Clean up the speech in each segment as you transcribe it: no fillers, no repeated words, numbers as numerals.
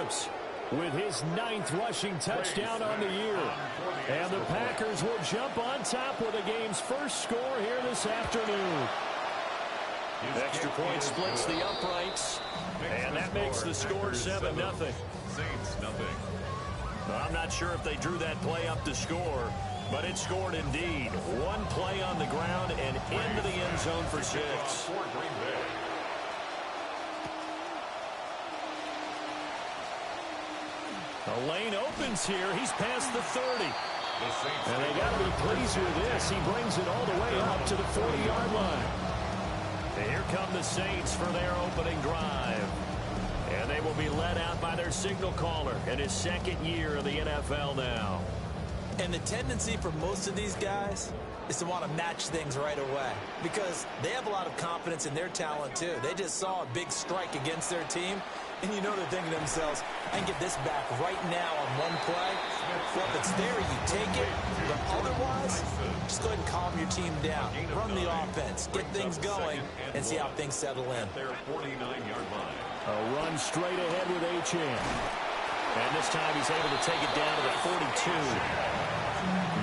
Jacobs with his 9th rushing touchdown on the year. And the Packers will jump on top with the game's first score here this afternoon. Extra point splits the uprights, and that makes the score 7-0. Saints nothing. I'm not sure if they drew that play up to score, but it scored indeed. One play on the ground and into the end zone for 6. The lane opens here. He's past the 30. And they got to be pleased with this. He brings it all the way up to the 40-yard line. And here come the Saints for their opening drive. And they will be led out by their signal caller in his 2nd year of the NFL now. And the tendency for most of these guys is to want to match things right away because they have a lot of confidence in their talent too. They just saw a big strike against their team, and you know they're thinking to themselves, I can get this back right now on one play. Well, if it's there, you take it. But otherwise, just go ahead and calm your team down. Run the offense, get things going, and see how things settle in. A run straight ahead with Achane. And this time he's able to take it down to the 42.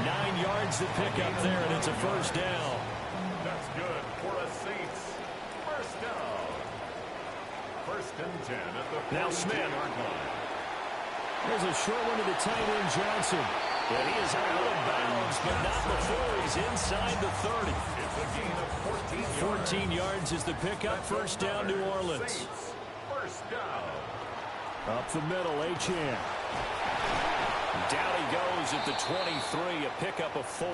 9 yards to pick up there, and it's a first down. That's good for a Saints. First down. 1st and 10 at the 42-yard now Smith. line. There's a short one to the tight end, Johnson. And he is out of bounds, but not before he's inside the 30. It's a gain of 14 yards is the pickup. First down, New Orleans. Saints. First down. Up the middle, Achane. Down he goes at the 23, a pickup of 4.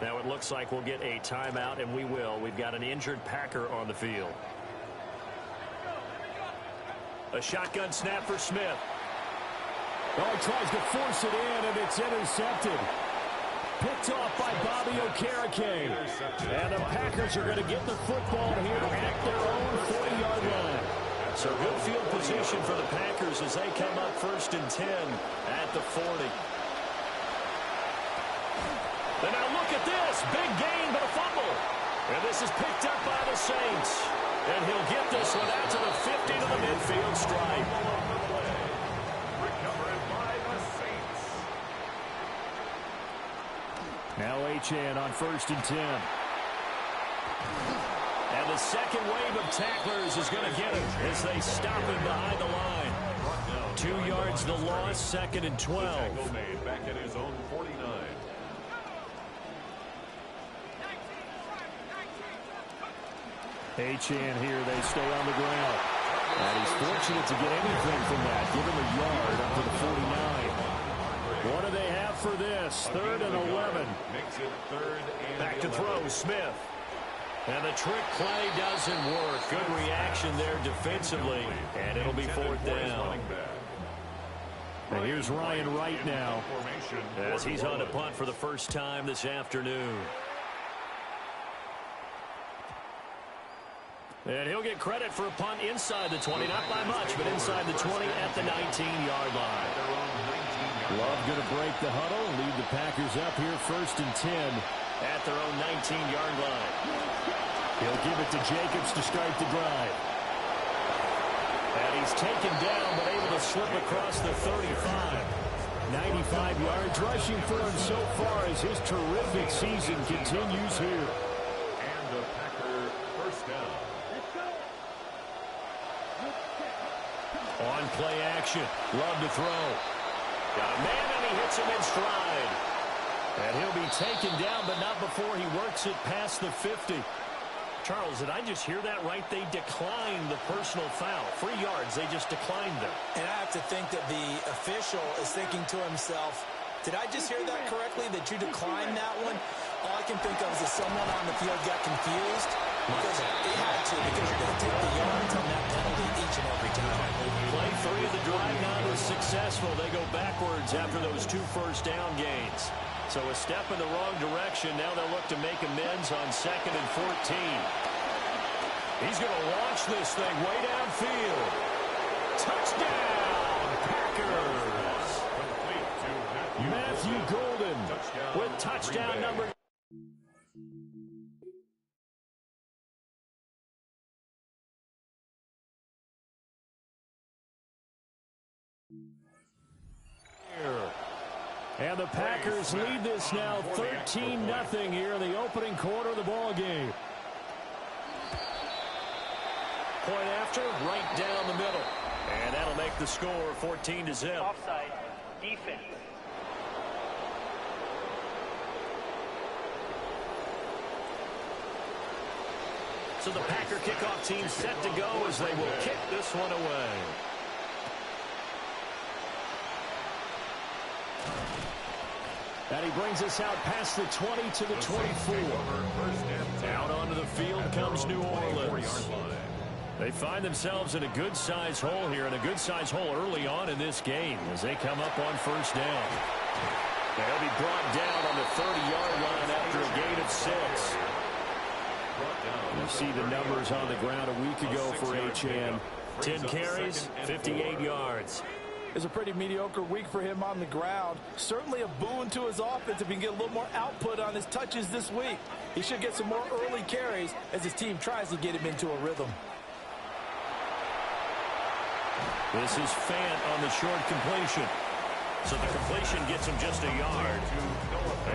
Now it looks like we'll get a timeout, and we will. We've got an injured Packer on the field. A shotgun snap for Smith. Oh, he tries to force it in, and it's intercepted. Picked off by Bobby Okereke. And the Packers are going to get the football here at their own 40-yard line. So good field position for the Packers as they come up 1st and 10 at the 40. And now look at this. Big gain, but a fumble. And this is picked up by the Saints. And he'll get this one out to the 50 to the midfield stripe. Recovered by the Saints. Now Achane on 1st and 10. And the second wave of tacklers is going to get him as they stop him behind the line. 2 yards the loss, 2nd and 12. Tackle made back at his own 49. Achane here, they stay on the ground. And he's fortunate to get anything from that. Give him a yard up to the 49. What do they have for this? 3rd and 11. Makes it 3rd and Back to throw, Smith. And the trick play doesn't work. Good reaction there defensively. And it'll be 4th down. And here's Ryan Wright now as he's on to punt for the first time this afternoon. And he'll get credit for a punt inside the 20. Not by much, but inside the 20 at the 19-yard line. Love going to break the huddle and lead the Packers up here 1st and 10 at their own 19-yard line. He'll give it to Jacobs to start the drive. And he's taken down but able to slip across the 35. 95 yards rushing for him so far as his terrific season continues here. And the Packer first down. On play action. Love to throw. Got a man and he hits him in stride. And he'll be taken down, but not before he works it past the 50. Charles, did I just hear that right? They declined the personal foul. 3 yards, they just declined them. And I have to think that the official is thinking to himself, did I just hear that correctly, that you declined that one? All I can think of is that someone on the field got confused because they had to, because you're going to take the yards on that penalty each and every time. Play 3 of the drive now was successful. They go backwards after those 2 first down gains. So a step in the wrong direction. Now they'll look to make amends on 2nd and 14. He's going to launch this thing way downfield. Touchdown, Packers! Matthew Golden with touchdown number And the Packers lead this now 13-0 here in the opening quarter of the ball game. Point after, right down the middle. And that'll make the score 14-0. Offside, defense. So the Packer kickoff team set to go as they will kick this one away. And he brings us out past the 20 to the 24. Out onto the field comes New Orleans. They find themselves in a good-sized hole here, and a good-sized hole early on in this game as they come up on first down. They'll be brought down on the 30-yard line after a gain of 6. You see the numbers on the ground a week ago for H.N. 10 carries, 58 yards. It's a pretty mediocre week for him on the ground. Certainly a boon to his offense if he can get a little more output on his touches this week. He should get some more early carries as his team tries to get him into a rhythm. This is Fant on the short completion. So the completion gets him just a yard.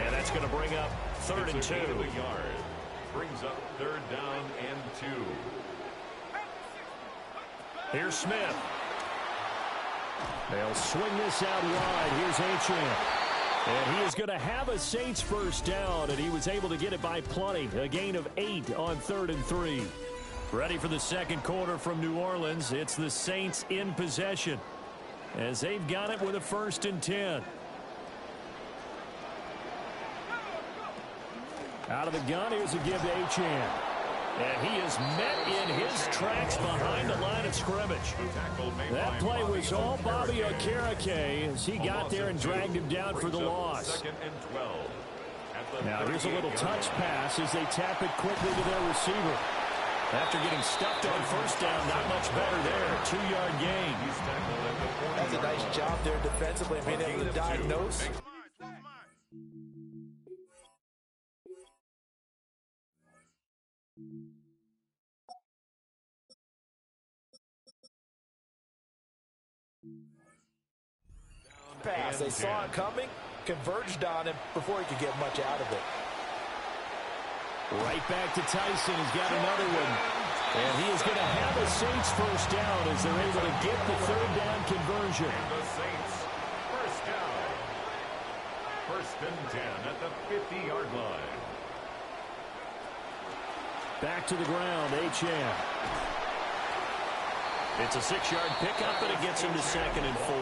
And that's going to bring up 3rd and 2. Brings up 3rd down and 2. Here's Smith. They'll swing this out wide. Here's H.N. And he is going to have a Saints first down, and he was able to get it by plenty. A gain of 8 on 3rd and 3. Ready for the second quarter from New Orleans. It's the Saints in possession as they've got it with a 1st and 10. Out of the gun, here's a give to H.N. And he is met in his tracks behind the line of scrimmage. That play was all Bobby Okereke as he got there and dragged him down for the loss. Now here's a little touch pass as they tap it quickly to their receiver. After getting stuffed on first down, not much better there. 2-yard gain. That's a nice job there defensively, being able to diagnose. Pass. They saw it coming, converged on him before he could get much out of it. Right back to Tyson. He's got another one. And he is going to have a Saints first down as they're able to get the 3rd down conversion. The Saints first down. 1st and 10 at the 50-yard line. Back to the ground, H.N. It's a 6-yard pickup, and it gets him to 2nd and 4.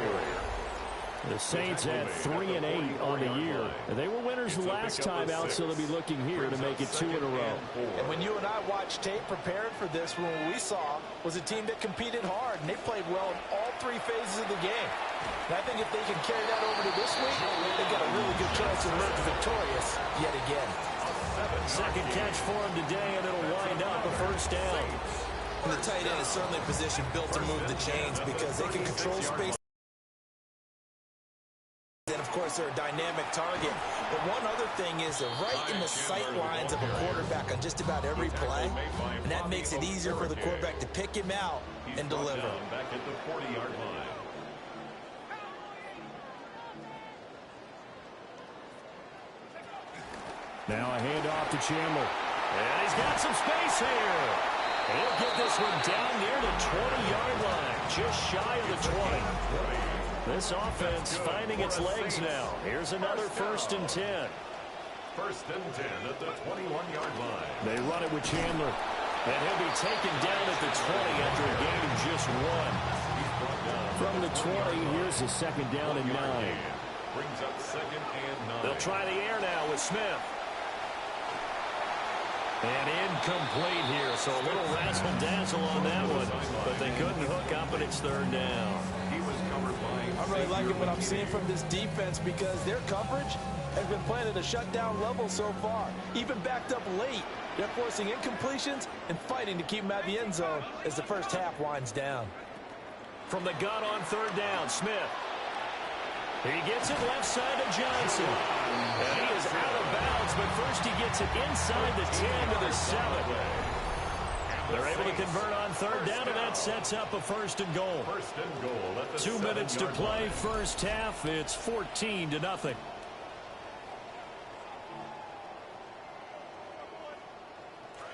The Saints had 3 and 8 on the year. They were winners the last time out, so they'll be looking here to make it 2 in a row. And when you and I watched tape preparing for this, what we saw was a team that competed hard, and they played well in all 3 phases of the game. And I think if they can carry that over to this week, they've got a really good chance to emerge victorious yet again. 2nd catch for him today, and it'll wind up a first down. And the tight end is certainly a position built to move the chains because they can control space. And, of course, they're a dynamic target. But one other thing is they're right in the sight lines of a quarterback on just about every play. And that makes it easier for the quarterback to pick him out and deliver. Back at the 40-yard line. Now a handoff to Chandler. And he's got some space here. He'll get this one down near the 20-yard line, just shy of the 20. This offense finding its legs now. Here's another 1st and 10. 1st and 10 at the 21-yard line. They run it with Chandler. And he'll be taken down at the 20 after a gain of just 1. From the 20, here's the 2nd down and 9. Brings up 2nd and 9. They'll try the air now with Smith. And incomplete here, so a little razzle-dazzle on that one. But they couldn't hook up, and it's 3rd down. He was covered by... I'm really liking what I'm seeing from this defense because their coverage has been playing at a shutdown level so far. Even backed up late, they're forcing incompletions and fighting to keep them out of the end zone as the first half winds down. From the gun on 3rd down, Smith. He gets it left side to Johnson. And he is out of bounds, but first he gets it inside the 10 to the 7. They're able to convert on third down, and that sets up a first and goal. First and goal at the 2 minutes to 7-yard play, line. first half. It's 14-0.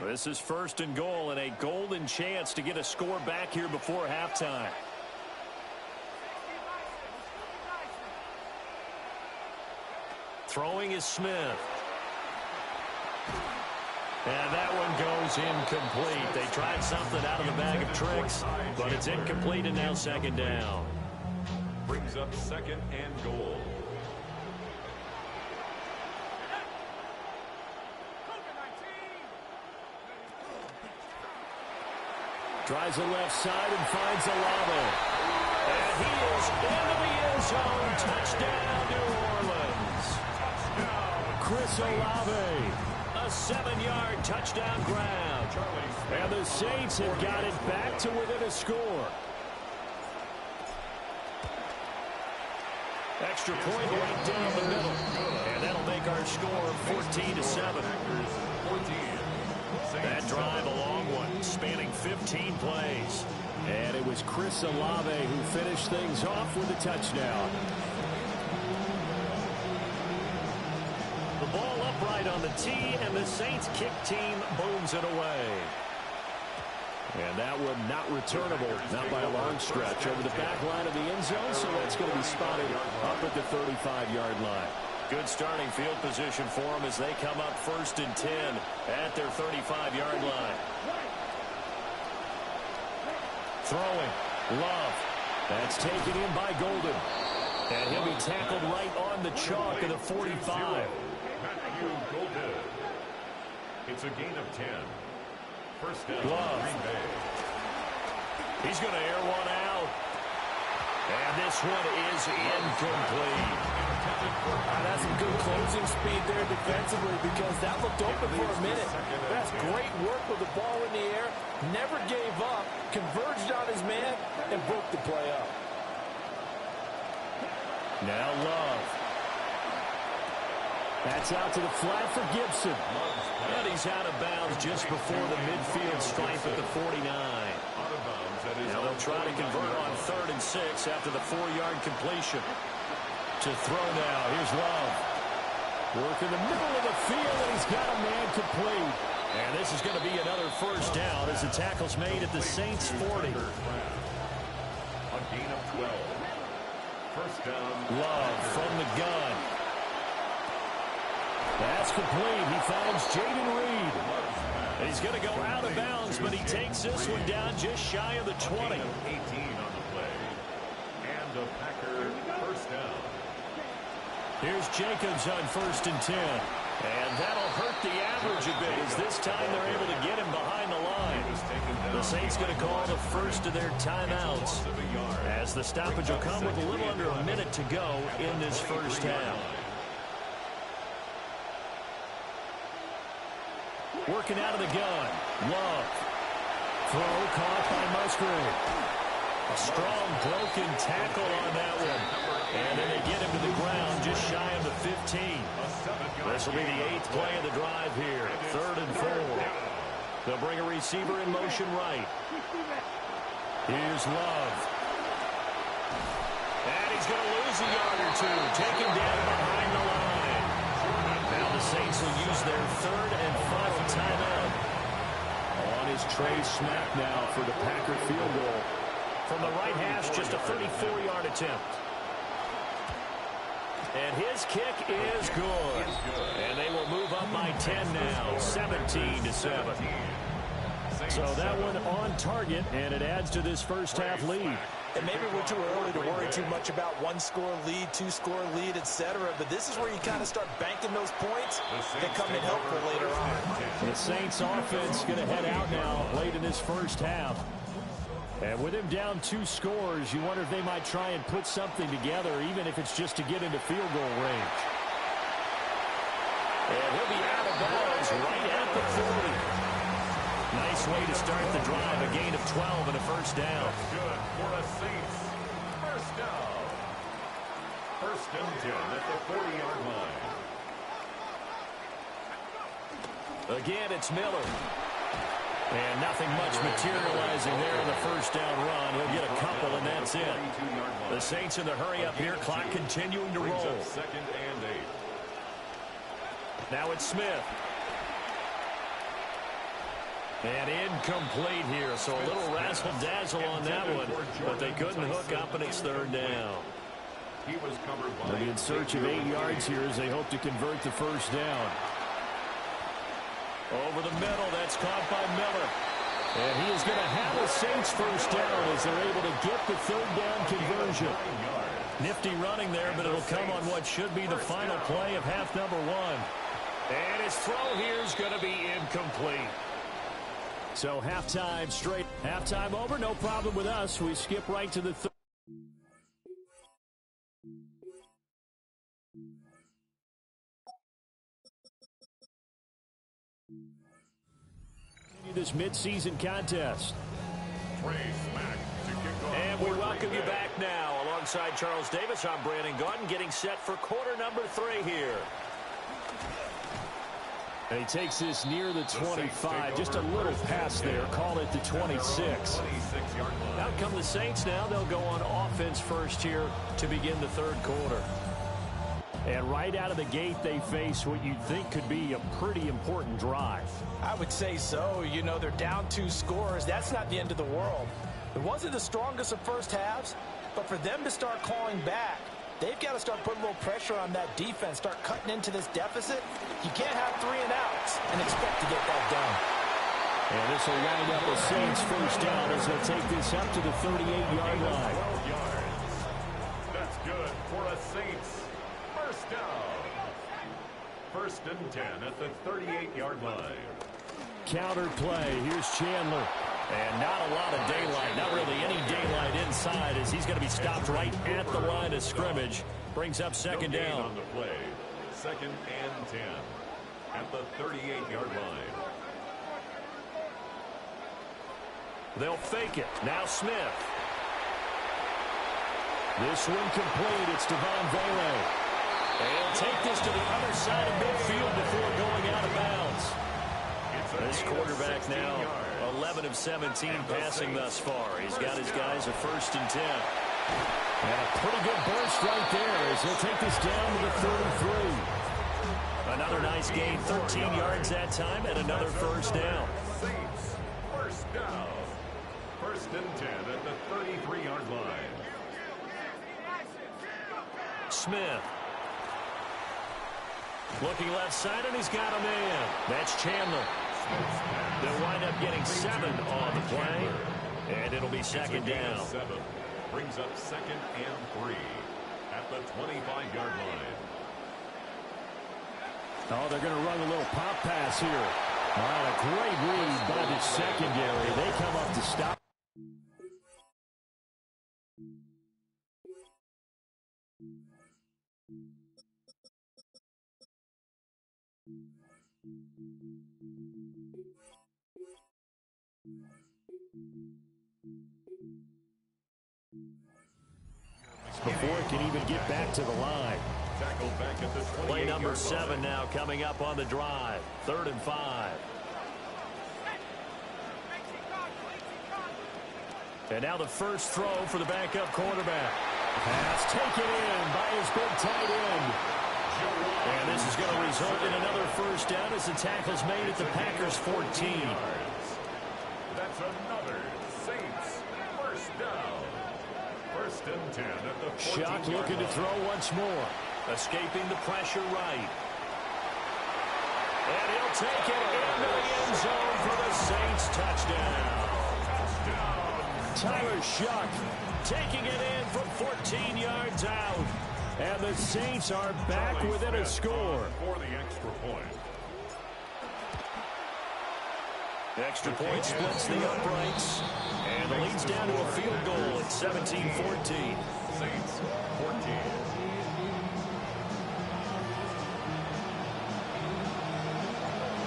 This is first and goal, and a golden chance to get a score back here before halftime. Throwing is Smith. And that one goes incomplete. They tried something out of the bag of tricks, but it's incomplete, and now second down. Brings up second and goal. Drives the left side and finds Olave. And he is into the end zone. Touchdown, New Orleans. Chris Olave. A 7-yard touchdown grab. And the Saints have got it back to within a score. Extra point right down the middle. And that'll make our score 14-7. That drive, a long one, spanning 15 plays. And it was Chris Olave who finished things off with a touchdown. The ball upright on the tee, and the Saints kick team booms it away. And that one not returnable, not by a long stretch, over the back line of the end zone, so that's going to be spotted up at the 35-yard line. Good starting field position for them as they come up first and 10 at their 35-yard line. Throwing, Love. That's taken in by Golden. And he'll be tackled right on the chalk of the 45. Golden. It's a gain of 10. First down, Love. Green Bay. He's going to air one out. And this one is incomplete. That's some good closing speed there defensively because that looked open for a minute. That's great work with the ball in the air. Never gave up, converged on his man, and broke the play up. Now Love. That's out to the flat for Gibson. And he's out of bounds just before the midfield stripe at the 49. Now they'll try to convert on 3rd and 6 after the 4-yard completion. To throw now. Here's Love. Work in the middle of the field, and he's got a man complete. And this is going to be another first down as the tackle's made at the Saints' 40. A gain of 12. First down. Love from the gun. That's complete. He finds Jaden Reed. And he's going to go out of bounds, but he takes this one down just shy of the 20. 18 on the play. And a Packer first down. Here's Jacobs on 1st and 10. And that'll hurt the average a bit as this time they're able to get him behind the line. The Saints going to call the first of their timeouts as the stoppage will come with a little under a minute to go in this first half. Working out of the gun. Love. Throw caught by Musgrave. A strong broken tackle on that one. And then they get him to the ground just shy of the 15. This will be the 8th play of the drive here. 3rd and 4. They'll bring a receiver in motion right. Here's Love. And he's going to lose a yard or two. Taken down behind the line. Now the Saints will use their 3rd and final timeout. On his tray snap now for the Packer field goal. From the right hash, just a 34-yard attempt. And his kick is good. And they will move up by 10 now, 17-7. So that one on target, and it adds to this first half lead. And maybe we're too early to worry too much about 1-score lead, 2-score lead, etc. But this is where you kind of start banking those points that come in helpful later on. The Saints offense going to head out now late in this first half. And with him down 2 scores, you wonder if they might try and put something together, even if it's just to get into field goal range. And he'll be out of bounds right at the 40. Nice way to start the drive, a gain of 12 and a first down. Good for the Saints. First down. 1st and 10 at the 40-yard line. Again, it's Miller. And nothing much materializing there in the first down run. He'll get a couple, and that's it. The Saints in the hurry up here. Clock continuing to roll. Second and 8. Now it's Smith. And incomplete here, so a little razzle-dazzle on that one, but they couldn't hook up, and it's third down. They'll be in search of 8 yards here as they hope to convert the first down. Over the middle, that's caught by Miller. And he is going to have the Saints first down as they're able to get the third down conversion. Nifty running there, but it'll come on what should be the final play of half number 1. And his throw here is going to be incomplete. So halftime straight. Halftime over, no problem with us. We skip right to the third. This midseason contest. And we welcome you back now. Alongside Charles Davis, I'm Brandon Gaudin, getting set for quarter number 3 here. And he takes this near the 25. Just a little pass there. Call it the 26. Out come the Saints now. They'll go on offense first here to begin the third quarter. And right out of the gate, they face what you'd think could be a pretty important drive. I would say so. You know, they're down 2 scores. That's not the end of the world. It wasn't the strongest of first halves, but for them to start clawing back, they've got to start putting a little pressure on that defense, start cutting into this deficit. You can't have 3 and outs and expect to get that done. And this will wind up the Saints first down as they'll take this up to the 38-yard line. 12 yards. That's good for a Saints first down. First and 10 at the 38-yard line. Counter play. Here's Chandler. And not a lot of daylight. Not really any daylight inside as he's going to be stopped right at the line of scrimmage. Brings up second down. On the play. Second and 10 at the 38-yard line. They'll fake it. Now Smith. This one complete. It's Devon Vele. They'll take this to the other side of midfield before going out of bounds. This quarterback now 11 of 17 passing thus far. He's got his guys a first and 10. And a pretty good burst right there as he'll take this down to the 33. Another nice gain, 13 yards that time, and another first down. Saints first down. First and 10 at the 33-yard line. Smith. Looking left side, and he's got a man. That's Chandler. They'll wind up getting 7 on the play, and it'll be second down. 7 brings up second and 3 at the 25-yard line. Oh, they're going to run a little pop pass here. All right, a great read by the secondary. They come up to stop. Before it can even get back to the line. Play number 7 now coming up on the drive. 3rd and 5. And now the first throw for the backup quarterback. Pass taken in by his big tight end. And this is going to result in another first down as the tackle's made at the Packers' 14. That's another Saints first down. First and 10 at the 14. Shock looking to throw once more. Escaping the pressure right. And he'll take it into the end zone for the Saints touchdown. Tyler Shock taking it in from 14 yards out. And the Saints are back within a score. For the extra point. Extra point splits the uprights. And the lead's down to a field goal at 17-14. Saints 14.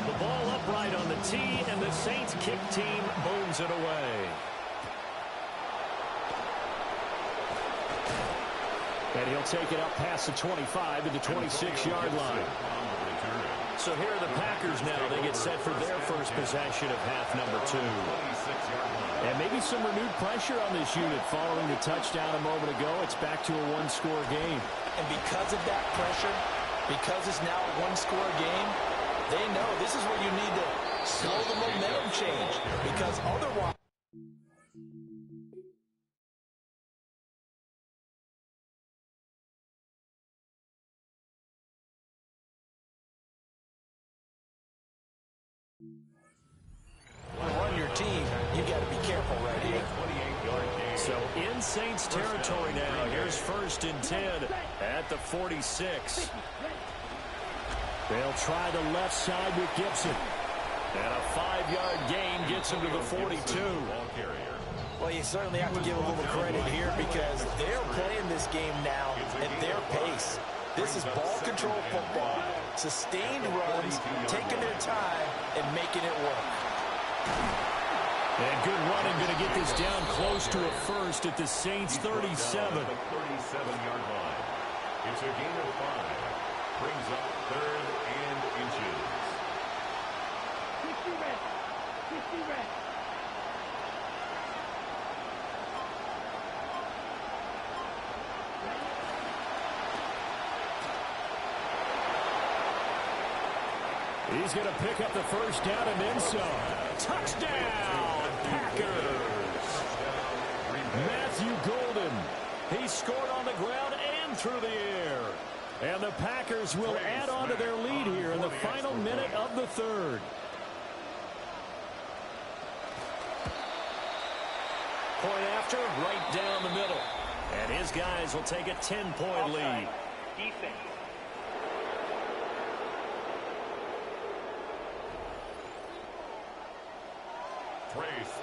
The ball upright on the tee, and the Saints kick team booms it away. And he'll take it up past the 25 to the 26-yard line. So here are the Packers now. They get set for their first possession of half number 2. And maybe some renewed pressure on this unit following the touchdown a moment ago. It's back to a one-score game. And because of that pressure, because it's now a one-score game, they know this is where you need to slow the momentum change. Because otherwise... run your team, you got to be careful right here. So in Saints territory now. Here's 1st and 10 at the 46. They'll try the left side with Gibson. And a 5-yard gain gets him to the 42. Well, you certainly have to give a little credit here because they're playing this game now at their pace. This is ball control football. Sustained runs, taking their time, and making it work. And good running, going to get this down close to a first at the Saints 37. 37-yard line. It's a gain of 5. Brings up 3rd and inches. 50 red. 50 red. He's going to pick up the first down and then some. Touchdown, Packers. Matthew Golden. He scored on the ground and through the air. And the Packers will add on to their lead here in the final minute of the 3rd. Point after, right down the middle. And his guys will take a 10-point lead. Defense.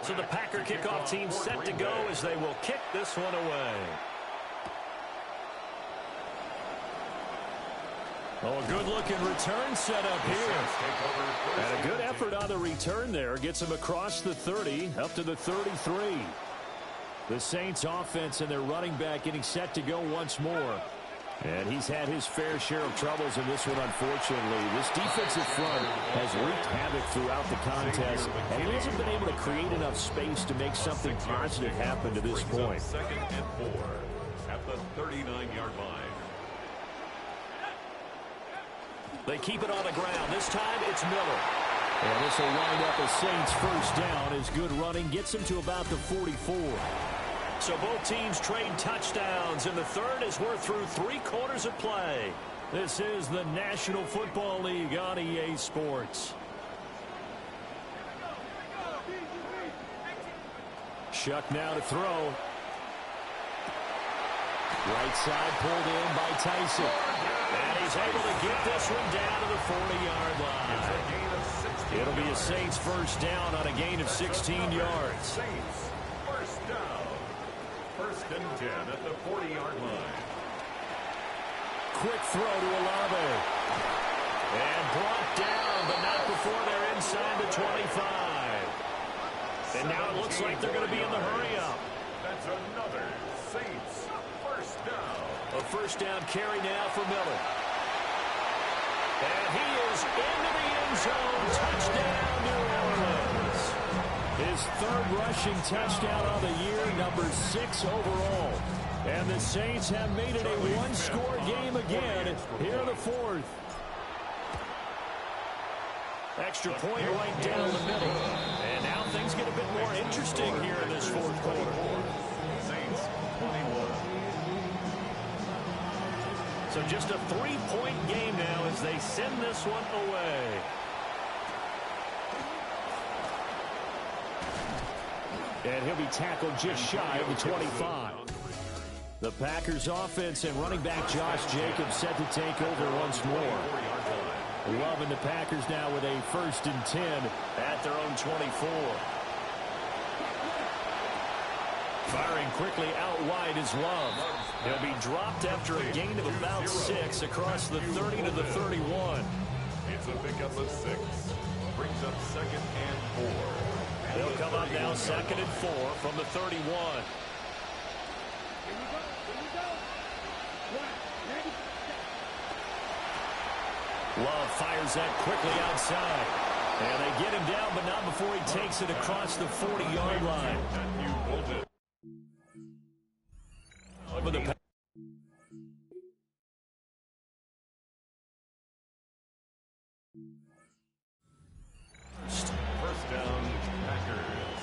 So the Packer kickoff team set to go as they will kick this one away. Oh, a good-looking return set up here. And a good effort on the return there. Gets him across the 30, up to the 33. The Saints offense and their running back getting set to go once more. And he's had his fair share of troubles in this one, unfortunately. This defensive front has wreaked havoc throughout the contest, and he hasn't been able to create enough space to make something positive happen to this point. 2nd and 4 at the 39-yard line. They keep it on the ground. This time it's Miller. And this will wind up a Saints first down as good running gets him to about the 44. So both teams trade touchdowns, and the 3rd as we're through 3 quarters of play. This is the National Football League on EA Sports. Shuck now to throw. Right side pulled in by Tyson. And he's able to get this one down to the 40-yard line. It'll be a Saints first down on a gain of 16 yards. Saints first down. 1st and 10 at the 40-yard line. Quick throw to Olave. And brought down, but not before they're inside the 25. And now it looks like they're going to be in the hurry-up. That's another Saints first down. A first down carry now for Miller. And he is into the end zone. Touchdown, New Orleans. His 3rd rushing touchdown of the year, number 6 overall. And the Saints have made it a one-score game again here in the 4th. Extra point right down the middle. And now things get a bit more interesting here in this 4th quarter. Saints 21. So just a 3-point game now as they send this one away. And he'll be tackled just shy of the 25. The Packers offense and running back Josh Jacobs set to take over once more. Love and the Packers now with a 1st and 10 at their own 24. Firing quickly out wide is Love. He'll be dropped after a gain of about 6 across the 30 to the 31. It's a pickup of 6. Brings up 2nd and 4. They'll come up now 2nd and 4 from the 31. Love fires that quickly outside. And they get him down, but not before he takes it across the 40-yard line. Over the First down, Packers.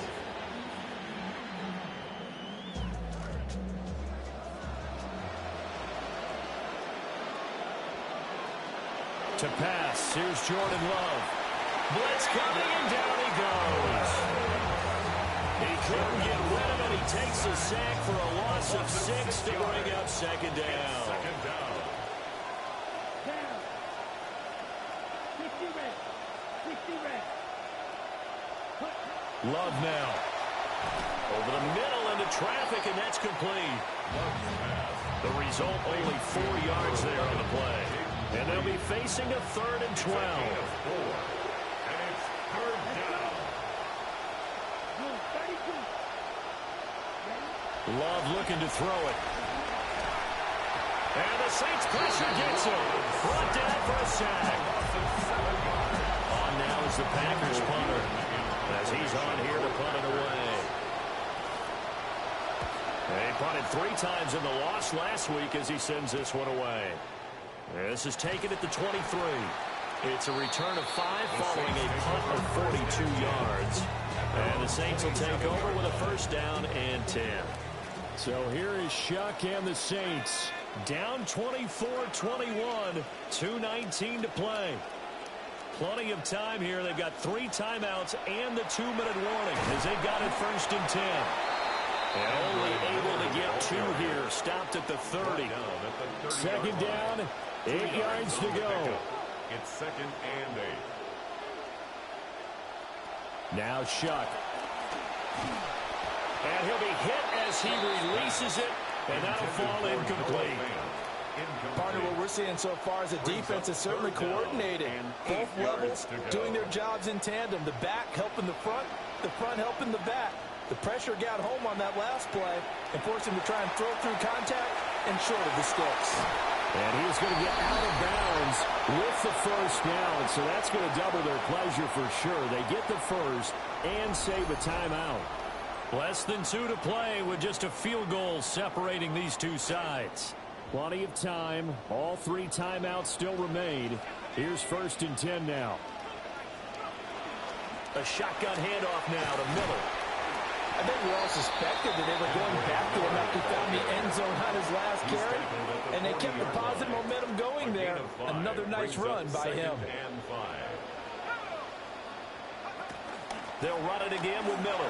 To pass, here's Jordan Love. Blitz coming, and down he goes. He couldn't get rid of it. He takes a sack for a loss of 6 to bring up second down. Second down. Down. 60 red. 60 red. Love now. Over the middle into traffic, and that's complete. The result, only 4 yards there on the play. And they'll be facing a 3rd and 12. And it's 3rd down. 32. Love looking to throw it. And the Saints pressure gets him. Brought down for a sack. On now is the Packers punter, as he's on here to punt it away. They punted 3 times in the loss last week as he sends this one away. This is taken at the 23. It's a return of 5 following a punt of 42 yards. And the Saints will take over with a 1st down and 10. So here is Shuck and the Saints. Down 24-21, 2:19 to play. Plenty of time here. They've got 3 timeouts and the 2-minute warning as they've got it 1st and 10. And only able to get 2 here. Stopped at the 30. Second down, 8 yards to go. It's 2nd and 8. Now Shuck. And he'll be hit as he releases it, and that'll fall incomplete. Partner, what we're seeing so far is a defense is certainly coordinated. Both levels doing their jobs in tandem. The back helping the front helping the back. The pressure got home on that last play and forced him to try and throw through contact and short of the sticks. And he's going to get out of bounds with the 1st down, so that's going to double their pleasure for sure. They get the 1st and save a timeout. Less than 2 to play with just a field goal separating these 2 sides. Plenty of time. All 3 timeouts still remain. Here's 1st and 10 now. A shotgun handoff now to Miller. I think we all suspected that they were going back to him after he found the end zone on his last carry, and they kept the positive momentum going there. Another nice run by him. They'll run it again with Miller.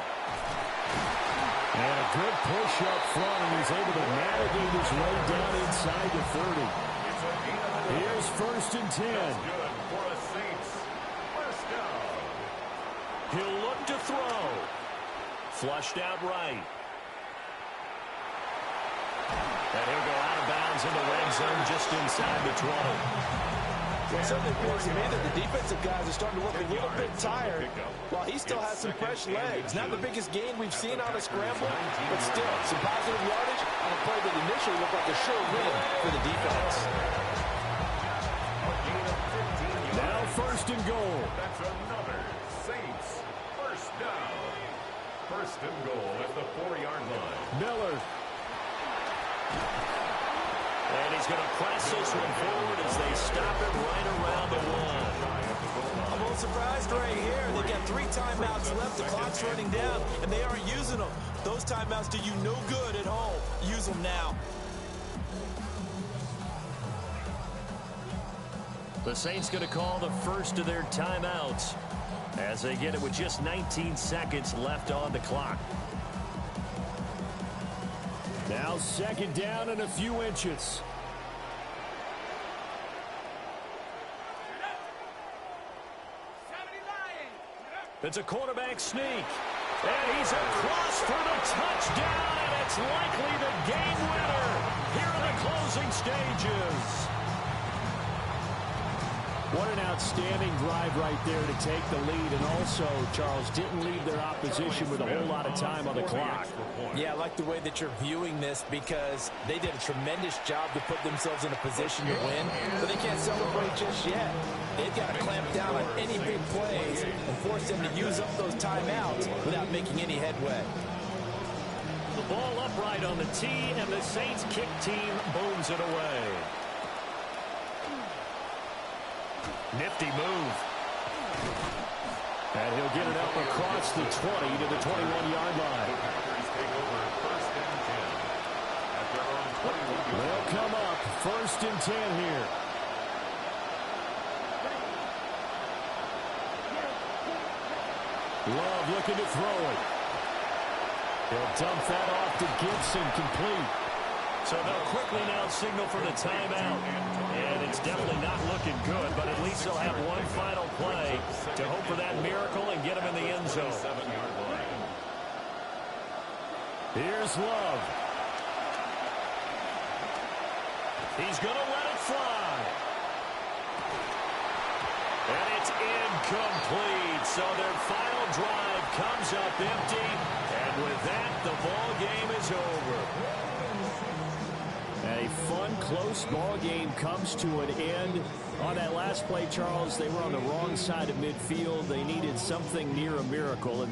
And a good push up front, and he's able to navigate his way down inside the 30. Here's 1st and 10. Good for a Saints. 1st down. He'll look to throw. Flushed out right. And he'll go out of bounds in the red zone just inside the 20. Well, it certainly appears to me that the defensive guys are starting to look a little bit tired while he still has some fresh legs. Not the biggest gain we've seen on a scramble, but still some positive yardage on a play that initially looked like a sure win for the defense. Now 1st and goal. That's another Saints 1st down. 1st and goal at the 4-yard line. Miller. And he's going to press this one forward as they stop it right around the 1. I'm a little surprised right here. They've got 3 timeouts left. The clock's running down, and they aren't using them. Those timeouts do you no good at home. Use them now. The Saints going to call the first of their timeouts as they get it with just 19 seconds left on the clock. Now 2nd down and a few inches. It's a quarterback sneak. And he's across for the touchdown, and it's likely the game winner here in the closing stages. What an outstanding drive right there to take the lead. And also, Charles, didn't leave their opposition with a whole lot of time on the clock. Yeah, I like the way that you're viewing this because they did a tremendous job to put themselves in a position to win, but they can't celebrate just yet. They've got to clamp down on any big plays and force them to use up those timeouts without making any headway. The ball upright on the tee, and the Saints kick team booms it away. Nifty move. And he'll get it up across the 20 to the 21-yard line. They'll come up 1st and 10 here. Love looking to throw it. He'll dump that off to Gibson, complete. So they'll quickly now signal for the timeout. And it's definitely not looking good, but at least they'll have one final play to hope for that miracle and get him in the end zone. Here's Love. He's going to let it fly. And it's incomplete. So their final drive comes up empty. And with that, the ball game is over. A fun, close ball game comes to an end. On that last play, Charles, they were on the wrong side of midfield. They needed something near a miracle, and they